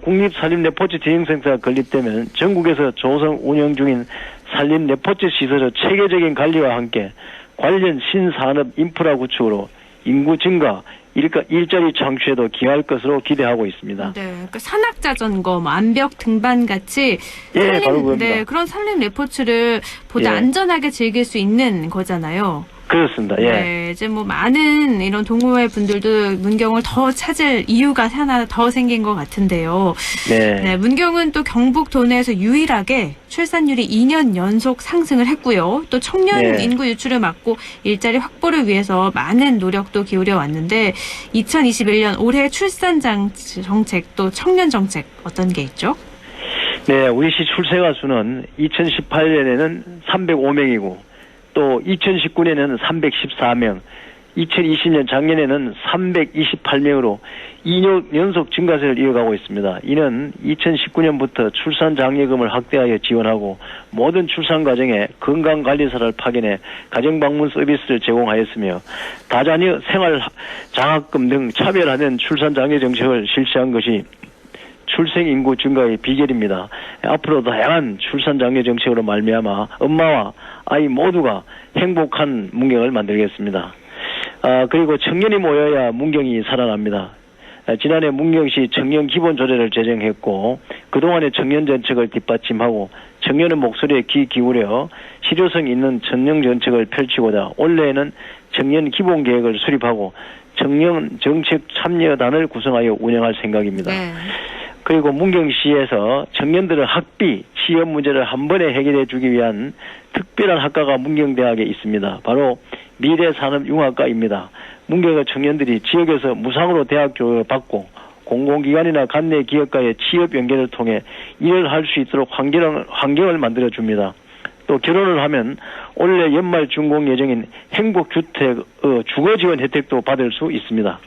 국립산림 레포츠 대형센터가 건립되면 전국에서 조성 운영 중인 산림 레포츠 시설의 체계적인 관리와 함께 관련 신산업 인프라 구축으로 인구 증가, 일자리 창출에도 기여할 것으로 기대하고 있습니다. 네, 그러니까 산악자전거, 암벽 등반 같이 예, 바로 그겁니다. 네, 그런 산림 레포츠를 보다 예. 안전하게 즐길 수 있는 거잖아요. 그렇습니다. 예. 네, 이제 뭐 많은 이런 동호회 분들도 문경을 더 찾을 이유가 하나 더 생긴 것 같은데요. 네. 네, 문경은 또 경북 도내에서 유일하게 출산율이 2년 연속 상승을 했고요. 또 청년 네. 인구 유출을 막고 일자리 확보를 위해서 많은 노력도 기울여 왔는데 2021년 올해 출산 정책 또 청년 정책 어떤 게 있죠? 네, 우리 시 출생아 수는 2018년에는 305명이고 또 2019년에는 314명, 2020년 작년에는 328명으로 2년 연속 증가세를 이어가고 있습니다. 이는 2019년부터 출산장려금을 확대하여 지원하고 모든 출산 과정에 건강관리사를 파견해 가정방문 서비스를 제공하였으며 다자녀 생활장학금 등 차별화된 출산장려 정책을 실시한 것이 출생인구 증가의 비결입니다. 앞으로 다양한 출산장려 정책으로 말미암아 엄마와 아이 모두가 행복한 문경을 만들겠습니다. 그리고 청년이 모여야 문경이 살아납니다. 지난해 문경시 청년 기본조례를 제정했고 그동안의 청년 정책을 뒷받침하고 청년의 목소리에 귀 기울여 실효성 있는 청년 정책을 펼치고자 올해에는 청년 기본계획을 수립하고 청년 정책 참여단을 구성하여 운영할 생각입니다. 네. 그리고 문경시에서 청년들의 학비, 취업 문제를 한 번에 해결해 주기 위한 특별한 학과가 문경대학에 있습니다. 바로 미래산업융합과입니다. 문경의 청년들이 지역에서 무상으로 대학 교육을 받고 공공기관이나 관내 기업과의 취업 연계를 통해 일을 할 수 있도록 환경을 만들어줍니다. 또 결혼을 하면 올해 연말 준공 예정인 행복주택 주거 지원 혜택도 받을 수 있습니다.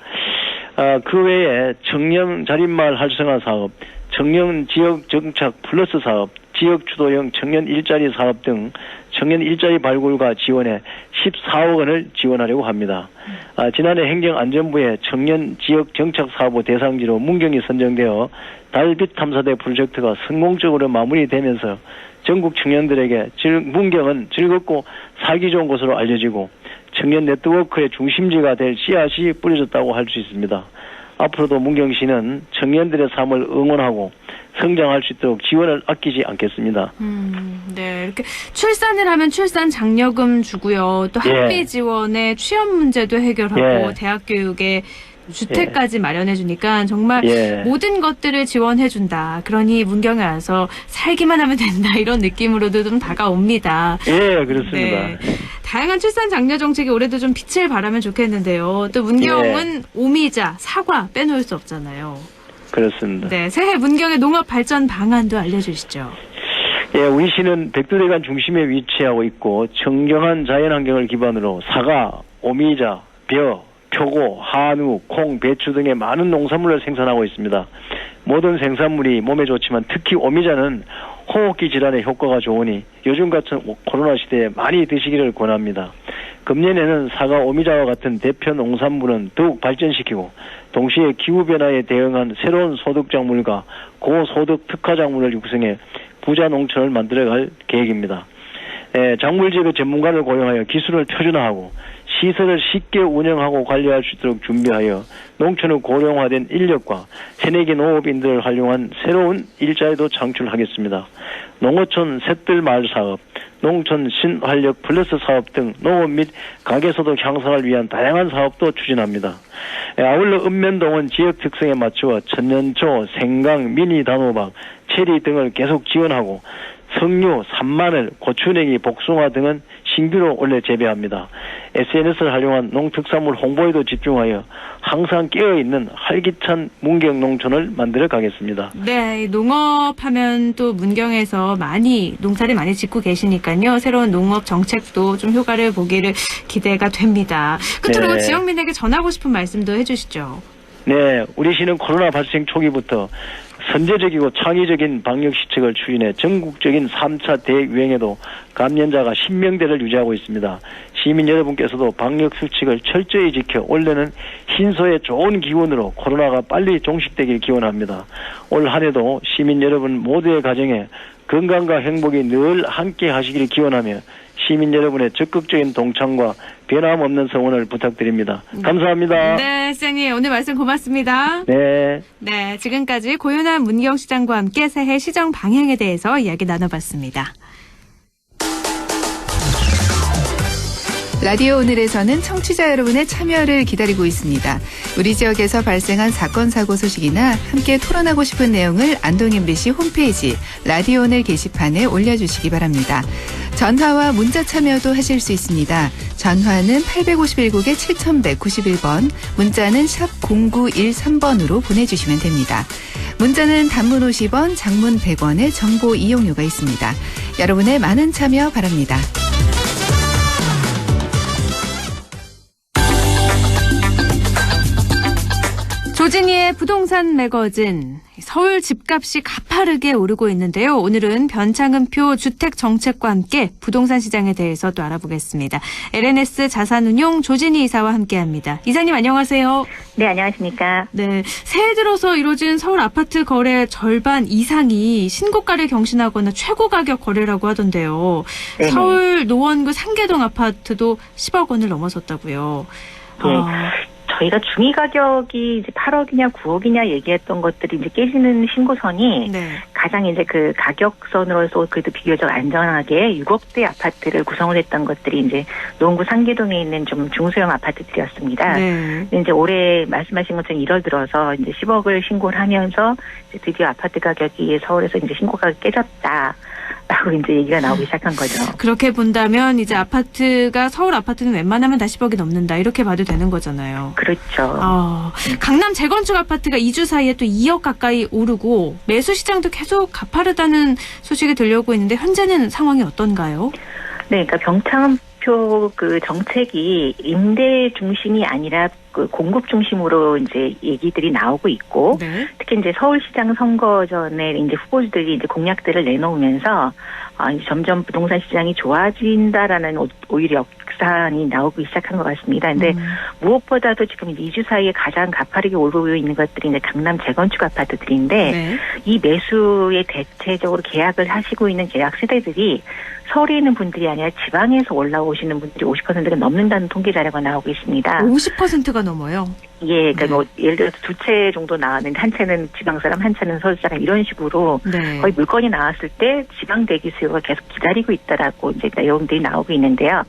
그 외에 청년 자립마을 활성화 사업, 청년 지역 정착 플러스 사업, 지역 주도형 청년 일자리 사업 등 청년 일자리 발굴과 지원에 14억 원을 지원하려고 합니다. 지난해 행정안전부의 청년 지역 정착 사업의 대상지로 문경이 선정되어 달빛 탐사대 프로젝트가 성공적으로 마무리되면서 전국 청년들에게 문경은 즐겁고 살기 좋은 곳으로 알려지고 청년 네트워크의 중심지가 될 씨앗이 뿌려졌다고 할 수 있습니다. 앞으로도 문경시는 청년들의 삶을 응원하고 성장할 수 있도록 지원을 아끼지 않겠습니다. 네, 이렇게 출산을 하면 출산 장려금 주고요. 또 학비 예. 지원에 취업 문제도 해결하고 예. 대학 교육에 주택까지 마련해 주니까 정말 예. 모든 것들을 지원해 준다. 그러니 문경에 와서 살기만 하면 된다. 이런 느낌으로도 좀 다가옵니다. 예, 그렇습니다. 네. 다양한 출산 장려 정책이 올해도 좀 빛을 발하면 좋겠는데요. 또 문경은 오미자, 사과 빼놓을 수 없잖아요. 그렇습니다. 네, 새해 문경의 농업 발전 방안도 알려주시죠. 예, 우리 시는 백두대간 중심에 위치하고 있고 청정한 자연환경을 기반으로 사과, 오미자, 벼, 표고, 한우, 콩, 배추 등의 많은 농산물을 생산하고 있습니다. 모든 생산물이 몸에 좋지만 특히 오미자는 호흡기 질환에 효과가 좋으니 요즘 같은 코로나 시대에 많이 드시기를 권합니다. 금년에는 사과, 오미자와 같은 대표 농산물은 더욱 발전시키고 동시에 기후변화에 대응한 새로운 소득작물과 고소득 특화작물을 육성해 부자 농촌을 만들어갈 계획입니다. 작물재배 전문가를 고용하여 기술을 표준화하고 시설을 쉽게 운영하고 관리할 수 있도록 준비하여 농촌의 고령화된 인력과 새내기 농업인들을 활용한 새로운 일자리도 창출하겠습니다. 농어촌 셋들마을 사업, 농촌 신활력 플러스 사업 등 농업 및 가계소득 향상을 위한 다양한 사업도 추진합니다. 아울러 읍면동은 지역 특성에 맞추어 천년초, 생강, 미니 단호박, 체리 등을 계속 지원하고 석류, 산마늘, 고추냉이, 복숭아 등은 신규로 원래 재배합니다. SNS를 활용한 농특산물 홍보에도 집중하여 항상 깨어있는 활기찬 문경 농촌을 만들어 가겠습니다. 네, 농업하면 또 문경에서 농사를 많이 짓고 계시니까요. 새로운 농업 정책도 좀 효과를 보기를 기대가 됩니다. 끝으로 네. 지역민에게 전하고 싶은 말씀도 해주시죠. 네, 우리 시는 코로나 발생 초기부터 선제적이고 창의적인 방역 시책을 추진해 전국적인 3차 대유행에도 감염자가 10명대를 유지하고 있습니다. 시민 여러분께서도 방역 수칙을 철저히 지켜 올해는 신소의 좋은 기운으로 코로나가 빨리 종식되길 기원합니다. 올 한 해도 시민 여러분 모두의 가정에 건강과 행복이 늘 함께 하시길 기원하며 시민 여러분의 적극적인 동참과 변함없는 성원을 부탁드립니다. 감사합니다. 네, 시장님 오늘 말씀 고맙습니다. 네. 네, 지금까지 고윤환 문경시장과 함께 새해 시정 방향에 대해서 이야기 나눠봤습니다. 라디오 오늘에서는 청취자 여러분의 참여를 기다리고 있습니다. 우리 지역에서 발생한 사건 사고 소식이나 함께 토론하고 싶은 내용을 안동 MBC 홈페이지 라디오 오늘 게시판에 올려주시기 바랍니다. 전화와 문자 참여도 하실 수 있습니다. 전화는 851국에 7191번, 문자는 샵 0913번으로 보내주시면 됩니다. 문자는 단문 50원, 장문 100원의 정보 이용료가 있습니다. 여러분의 많은 참여 바랍니다. 조진희의 부동산 매거진, 서울 집값이 가파르게 오르고 있는데요. 오늘은 변창흠표 주택정책과 함께 부동산 시장에 대해서 또 알아보겠습니다. LNS 자산운용 조진희 이사와 함께합니다. 이사님 안녕하세요. 네, 안녕하십니까. 네, 새해 들어서 이루어진 서울 아파트 거래 절반 이상이 신고가를 경신하거나 최고 가격 거래라고 하던데요. 네네. 서울 노원구 상계동 아파트도 10억 원을 넘어섰다고요. 네. 저희가 중위 가격이 이제 8억이냐 9억이냐 얘기했던 것들이 이제 깨지는 신고선이 가장 이제 그 가격선으로서 그래도 비교적 안전하게 6억대 아파트를 구성을 했던 것들이 이제 노원구 상계동에 있는 좀 중소형 아파트들이었습니다. 근데 이제 올해 말씀하신 것처럼 1월 들어서 이제 10억을 신고를 하면서 이제 드디어 아파트 가격이 서울에서 이제 신고가가 깨졌다. 라고 이제 얘기가 나오기 시작한 거죠. 그렇게 본다면 이제 아파트가 서울 아파트는 웬만하면 다 10억이 넘는다 이렇게 봐도 되는 거잖아요. 그렇죠. 강남 재건축 아파트가 2주 사이에 또 2억 가까이 오르고 매수 시장도 계속 가파르다는 소식이 들려오고 있는데 현재는 상황이 어떤가요? 네, 그러니까 병창표 그 정책이 임대 중심이 아니라 그 공급 중심으로 이제 얘기들이 나오고 있고, 특히 이제 서울시장 선거 전에 이제 후보들이 이제 공약들을 내놓으면서 이제 점점 부동산 시장이 좋아진다라는 오히려 역산이 나오기 시작한 것 같습니다. 근데 무엇보다도 지금 2주 사이에 가장 가파르게 오르고 있는 것들이 이제 강남 재건축 아파트들인데 이 매수에 대체적으로 계약을 하시고 있는 계약 세대들이 서울에 있는 분들이 아니라 지방에서 올라오시는 분들이 50%가 넘는다는 통계 자료가 나오고 있습니다. 50%가 넘어요? 예, 그러니까 뭐 예를 들어서 두 채 정도 나왔는데 한 채는 지방 사람, 한 채는 서울 사람 이런 식으로 거의 물건이 나왔을 때 지방 대기 수요가 계속 기다리고 있다라고 이제 내용들이 나오고 있는데요.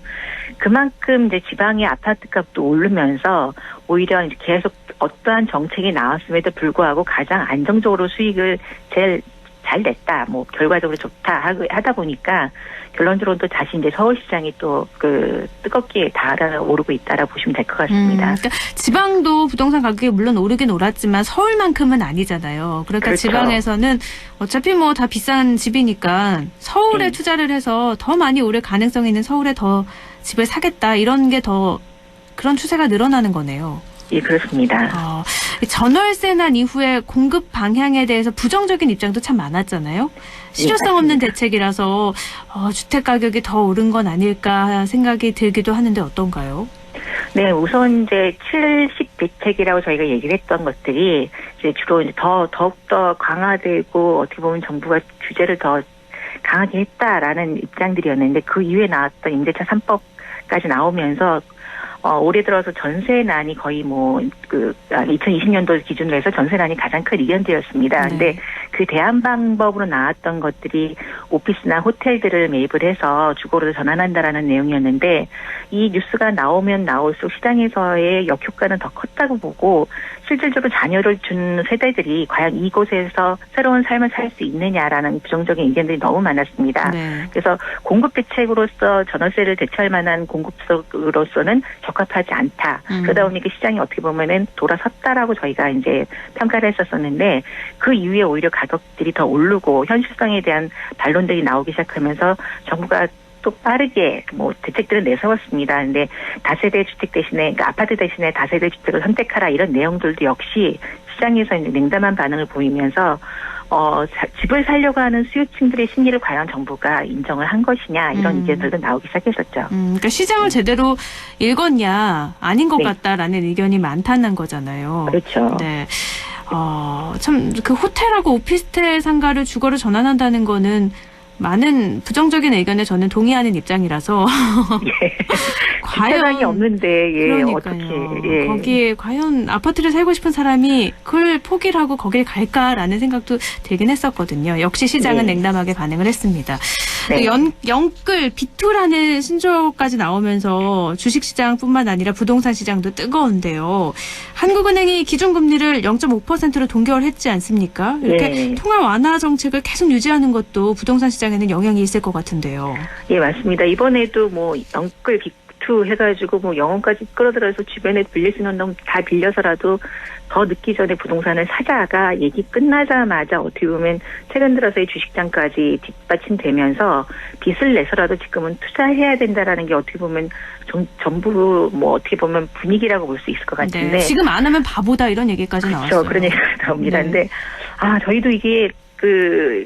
그만큼 이제 지방의 아파트 값도 오르면서 오히려 이제 계속 어떠한 정책이 나왔음에도 불구하고 가장 안정적으로 수익을 제일 잘 냈다, 뭐 결과적으로 좋다 하다 보니까 결론적으로 또 다시 이제 서울시장이 또 그 뜨겁게 달아오르고 있다라고 보시면 될 것 같습니다. 그러니까 지방도 부동산 가격이 물론 오르긴 오랐지만 서울만큼은 아니잖아요. 그러니까 그렇죠. 지방에서는 어차피 뭐 다 비싼 집이니까 서울에 투자를 해서 더 많이 오를 가능성이 있는 서울에 더 집을 사겠다 이런 게 더 그런 추세가 늘어나는 거네요. 예, 그렇습니다. 전월세 난 이후에 공급 방향에 대해서 부정적인 입장도 참 많았잖아요. 실효성 없는 대책이라서 주택 가격이 더 오른 건 아닐까 생각이 들기도 하는데 어떤가요? 네, 우선 이제 70 대책이라고 저희가 얘기를 했던 것들이 이제 주로 이제 더욱더 강화되고 어떻게 보면 정부가 규제를 더 강하게 했다라는 입장들이었는데 그 이후에 나왔던 임대차 3법까지 나오면서 올해 들어서 전세난이 거의 2020년도 기준으로 해서 전세난이 가장 큰 이견되었습니다. 근데 그 대안 방법으로 나왔던 것들이 오피스나 호텔들을 매입을 해서 주거로 전환한다라는 내용이었는데 이 뉴스가 나오면 나올수록 시장에서의 역효과는 더 컸다고 보고 실질적으로 자녀를 준 세대들이 과연 이곳에서 새로운 삶을 살 수 있느냐라는 부정적인 의견들이 너무 많았습니다. 그래서 공급 대책으로서 전월세를 대체할 만한 공급으로서는 적합하지 않다. 그러다 보니까 시장이 어떻게 보면은 돌아섰다라고 저희가 이제 평가를 했었었는데 그 이후에 오히려 가격들이 더 오르고 현실성에 대한 반론들이 나오기 시작하면서 정부가 속도 빠르게 뭐 대책들을 내세웠습니다. 근데 다세대 주택 대신에 그러니까 아파트 대신에 다세대 주택을 선택하라 이런 내용들도 역시 시장에서 이제 냉담한 반응을 보이면서 집을 살려고 하는 수요층들의 심리를 과연 정부가 인정을 한 것이냐 이런 의견들도 나오기 시작했었죠. 그러니까 시장을 제대로 읽었냐 아닌 것 네. 같다라는 의견이 많다는 거잖아요. 그렇죠. 네. 참 그 호텔하고 오피스텔 상가를 주거로 전환한다는 거는 많은 부정적인 의견에 저는 동의하는 입장이라서 예. 과연 없는데 예, 그러니까요. 어떻게 예. 거기에 과연 아파트를 살고 싶은 사람이 그걸 포기를 하고 거길 갈까라는 생각도 들긴 했었거든요. 역시 시장은 네. 냉담하게 반응을 했습니다. 네. 영끌 비투라는 신조어까지 나오면서 주식시장뿐만 아니라 부동산 시장도 뜨거운데요. 한국은행이 기준금리를 0.5%로 동결을 했지 않습니까? 이렇게 네. 통화 완화 정책을 계속 유지하는 것도 부동산 시장에는 영향이 있을 것 같은데요. 예, 맞습니다. 이번에도 뭐 영끌 빅2 해가지고 뭐 영혼까지 끌어들여서 주변에 빌릴 수 있는 돈 다 빌려서라도 더 늦기 전에 부동산을 사자가 얘기 끝나자마자 어떻게 보면 최근 들어서의 주식장까지 뒷받침되면서 빚을 내서라도 지금은 투자해야 된다라는 게 어떻게 보면 전부 뭐 어떻게 보면 분위기라고 볼 수 있을 것 같은데. 네, 지금 안 하면 바보다 이런 얘기까지 나왔어요. 그렇죠. 그런 얘기가 나옵니다. 네. 근데 저희도 이게 그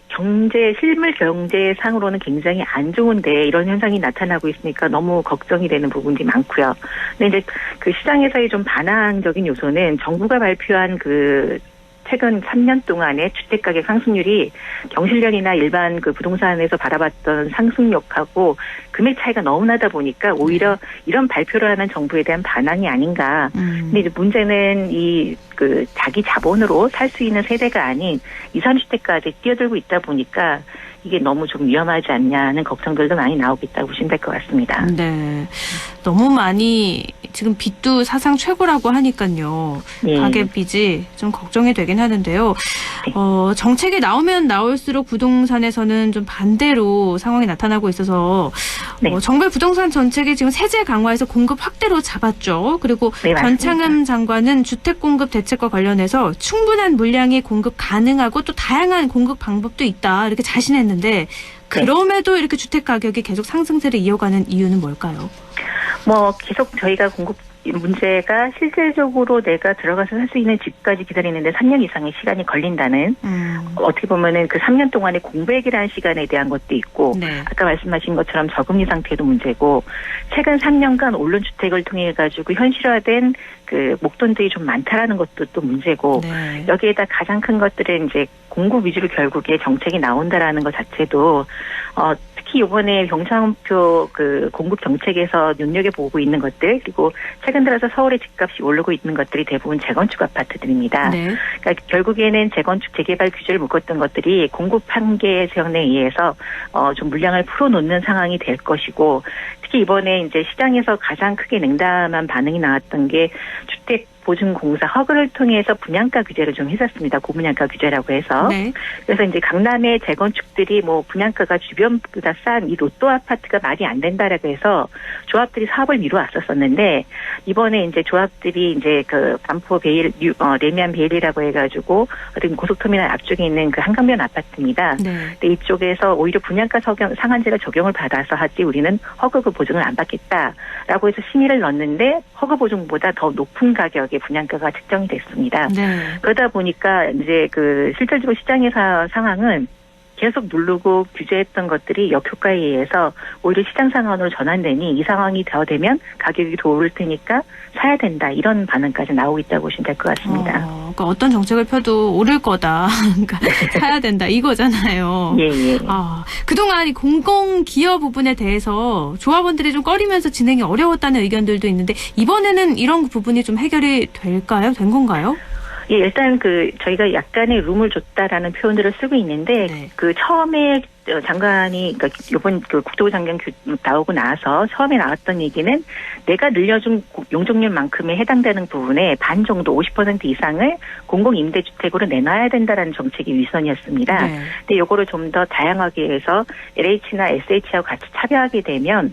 실물 경제상으로는 굉장히 안 좋은데 이런 현상이 나타나고 있으니까 너무 걱정이 되는 부분들이 많고요. 근데 이제 그 시장에서의 좀 반항적인 요소는 정부가 발표한 그 최근 3년 동안의 주택가격 상승률이 경실련이나 일반 그 부동산에서 바라봤던 상승력하고 금액 차이가 너무 나다 보니까 오히려 이런 발표를 하는 정부에 대한 반항이 아닌가. 근데 이제 문제는 그 자기 자본으로 살 수 있는 세대가 아닌 20, 30대까지 뛰어들고 있다 보니까 이게 너무 좀 위험하지 않냐는 걱정들도 많이 나오고 있다고 보시면 될 것 같습니다. 네. 너무 많이 지금 빚도 사상 최고라고 하니까요. 네. 가계빚이 좀 걱정이 되긴 하는데요. 정책이 나오면 나올수록 부동산에서는 좀 반대로 상황이 나타나고 있어서 정부의 부동산 정책이 지금 세제 강화해서 공급 확대로 잡았죠. 그리고 네, 전창흠 장관은 주택 공급 대책과 관련해서 충분한 물량이 공급 가능하고 또 다양한 공급 방법도 있다 이렇게 자신했는데 그럼에도 이렇게 주택 가격이 계속 상승세를 이어가는 이유는 뭘까요? 뭐 계속 저희가 공급 문제가 실질적으로 내가 들어가서 살 수 있는 집까지 기다리는데 3년 이상의 시간이 걸린다는 어떻게 보면은 그 3년 동안의 공백이라는 시간에 대한 것도 있고 아까 말씀하신 것처럼 저금리 상태도 문제고 최근 3년간 오른 주택을 통해 가지고 현실화된 그 목돈들이 좀 많다라는 것도 또 문제고 여기에다 가장 큰 것들은 이제 공급 위주로 결국에 정책이 나온다라는 것 자체도 특히 이번에 경상표 그 공급 정책에서 눈여겨보고 있는 것들 그리고 최근 들어서 서울의 집값이 오르고 있는 것들이 대부분 재건축 아파트들입니다. 그러니까 결국에는 재건축 재개발 규제를 묶었던 것들이 공급 한계 제한에 의해서 좀 물량을 풀어놓는 상황이 될 것이고 특히 이번에 이제 시장에서 가장 크게 냉담한 반응이 나왔던 게 주택 보증공사 허그를 통해서 분양가 규제를 좀 했었습니다. 고분양가 규제라고 해서. 그래서 이제 강남의 재건축들이 뭐 분양가가 주변보다 싼 이 로또 아파트가 말이 안 된다라고 해서 조합들이 사업을 미뤄왔었었는데 이번에 이제 조합들이 이제 그 반포 베일, 레미안 베일이라고 해가지고 어떤 고속터미널 앞쪽에 있는 그 한강변 아파트입니다. 근데 이쪽에서 오히려 분양가 상한제가 적용을 받아서 하지 우리는 허그 보증을 안 받겠다라고 해서 심의를 넣었는데 허그 보증보다 더 높은 가격의 분양가가 책정이 됐습니다. 그러다 보니까 이제 그 실질적으로 시장에서 상황은 계속 누르고 규제했던 것들이 역효과에 의해서 오히려 시장 상황으로 전환되니 이 상황이 더 되면 가격이 더 오를 테니까 사야 된다 이런 반응까지 나오고 있다고 보시면 될 것 같습니다. 그러니까 어떤 정책을 펴도 오를 거다. 그러니까 사야 된다 이거잖아요. 그동안 이 공공기업 부분에 대해서 조합원들이 좀 꺼리면서 진행이 어려웠다는 의견들도 있는데 이번에는 이런 부분이 좀 해결이 될까요? 된 건가요? 예, 일단 저희가 약간의 룸을 줬다라는 표현들을 쓰고 있는데 그 처음에 장관이 그러니까 이번 그 국토부 장관 나오고 나서 처음에 나왔던 얘기는 내가 늘려준 용적률만큼에 해당되는 부분에 반 정도 50% 이상을 공공임대주택으로 내놔야 된다라는 정책이 위선이었습니다. 근데 이거를 좀 더 다양하게 해서 LH나 SH하고 같이 차별하게 되면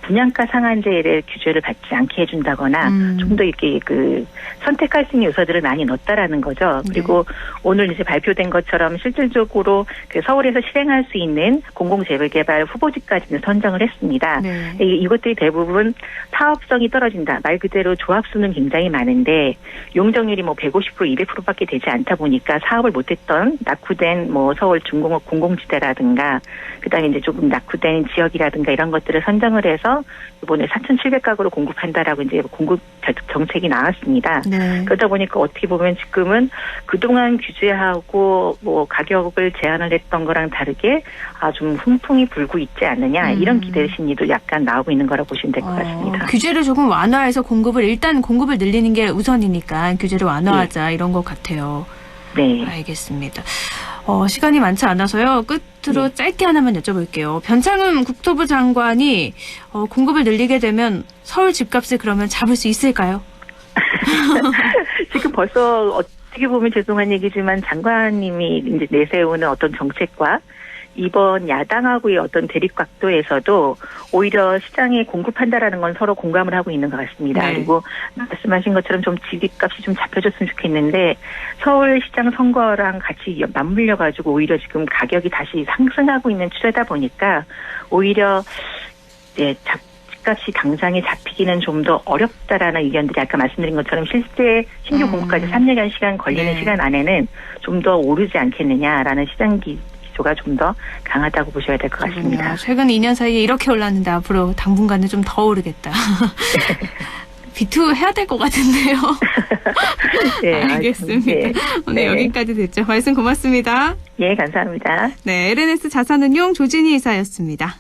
분양가 상한제를 규제를 받지 않게 해준다거나 좀 더 이렇게 그 선택할 수 있는 요소들을 많이 넣었다라는 거죠. 그리고 오늘 이제 발표된 것처럼 실질적으로 그 서울에서 실행할 수 있는 있는 공공재개발 후보지까지는 선정을 했습니다. 네. 이것들이 대부분 사업성이 떨어진다. 말 그대로 조합수는 굉장히 많은데 용적률이 150% 200%밖에 되지 않다 보니까 사업을 못했던 낙후된 서울 중공업 공공지대라든가 그다음에 이제 조금 낙후된 지역이라든가 이런 것들을 선정을 해서 이번에 4,700가구로 공급한다라고 이제 공급 정책이 나왔습니다. 네. 그러다 보니까 어떻게 보면 지금은 그동안 규제하고 가격을 제한을 했던 거랑 다르게 좀 훈풍이 불고 있지 않느냐 이런 기대 심리도 약간 나오고 있는 거라고 보시면 될 것 같습니다. 규제를 조금 완화해서 일단 공급을 늘리는 게 우선이니까 규제를 완화하자 이런 것 같아요. 네. 알겠습니다. 시간이 많지 않아서요. 끝으로 짧게 하나만 여쭤볼게요. 변창흠 국토부 장관이 공급을 늘리게 되면 서울 집값을 그러면 잡을 수 있을까요? 지금 벌써 어떻게 보면 죄송한 얘기지만 장관님이 이제 내세우는 어떤 정책과 이번 야당하고의 어떤 대립각도에서도 오히려 시장에 공급한다라는 건 서로 공감을 하고 있는 것 같습니다. 네. 그리고 말씀하신 것처럼 좀 집값이 좀 잡혀줬으면 좋겠는데 서울시장 선거랑 같이 맞물려가지고 오히려 지금 가격이 다시 상승하고 있는 추세다 보니까 오히려 집값이 당장에 잡히기는 좀 더 어렵다라는 의견들이 아까 말씀드린 것처럼 실제 신규 공급까지 3년간 시간 걸리는 시간 안에는 좀 더 오르지 않겠느냐라는 시장 기조가 좀 더 강하다고 보셔야 될 것 같습니다. 최근 2년 사이에 이렇게 올랐는데 앞으로 당분간은 좀 더 오르겠다. 비투 해야 될 것 같은데요. 네, 알겠습니다. 네. 오늘 네. 여기까지 됐죠. 말씀 고맙습니다. 예, 감사합니다. 네, LNS 자산운용 조진희 이사였습니다.